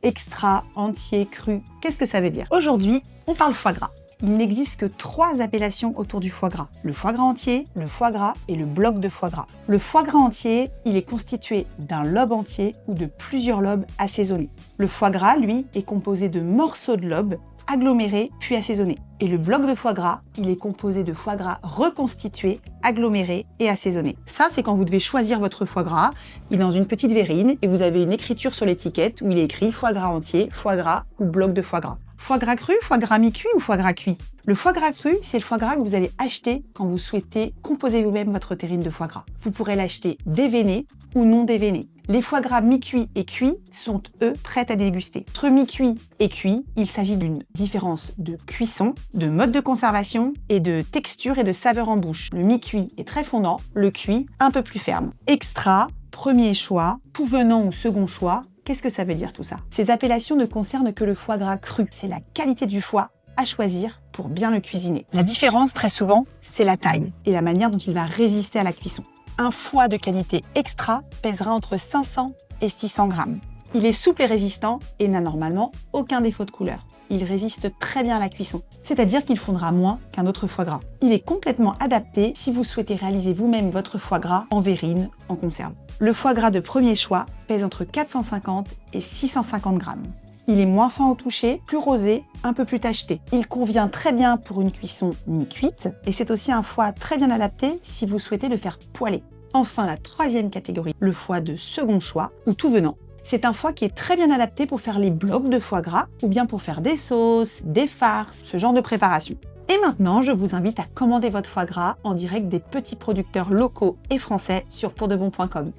Extra, entier, cru, qu'est-ce que ça veut dire? Aujourd'hui, on parle foie gras. Il n'existe que 3 appellations autour du foie gras. Le foie gras entier, le foie gras et le bloc de foie gras. Le foie gras entier, il est constitué d'un lobe entier ou de plusieurs lobes assaisonnés. Le foie gras, lui, est composé de morceaux de lobes agglomérés puis assaisonnés. Et le bloc de foie gras, il est composé de foie gras reconstitués, agglomérés et assaisonnés. Ça, c'est quand vous devez choisir votre foie gras. Il est dans une petite verrine et vous avez une écriture sur l'étiquette où il est écrit foie gras entier, foie gras ou bloc de foie gras. Foie gras cru, foie gras mi-cuit ou foie gras cuit? Le foie gras cru, c'est le foie gras que vous allez acheter quand vous souhaitez composer vous-même votre terrine de foie gras. Vous pourrez l'acheter déveiné ou non déveiné. Les foie gras mi-cuits et cuits sont, eux, prêts à déguster. Entre mi-cuit et cuit, il s'agit d'une différence de cuisson, de mode de conservation et de texture et de saveur en bouche. Le mi-cuit est très fondant, le cuit un peu plus ferme. Extra, premier choix, tout venant ou second choix. Qu'est-ce que ça veut dire tout ça? Ces appellations ne concernent que le foie gras cru. C'est la qualité du foie à choisir pour bien le cuisiner. La différence, très souvent, c'est la taille et la manière dont il va résister à la cuisson. Un foie de qualité extra pèsera entre 500 et 600 grammes. Il est souple et résistant et n'a normalement aucun défaut de couleur. Il résiste très bien à la cuisson, c'est-à-dire qu'il fondra moins qu'un autre foie gras. Il est complètement adapté si vous souhaitez réaliser vous-même votre foie gras en verrine, en conserve. Le foie gras de premier choix pèse entre 450 et 650 grammes. Il est moins fin au toucher, plus rosé, un peu plus tacheté. Il convient très bien pour une cuisson mi-cuite et c'est aussi un foie très bien adapté si vous souhaitez le faire poêler. Enfin, la troisième catégorie, le foie de second choix ou tout venant. C'est un foie qui est très bien adapté pour faire les blocs de foie gras ou bien pour faire des sauces, des farces, ce genre de préparation. Et maintenant, je vous invite à commander votre foie gras en direct des petits producteurs locaux et français sur pourdebon.com.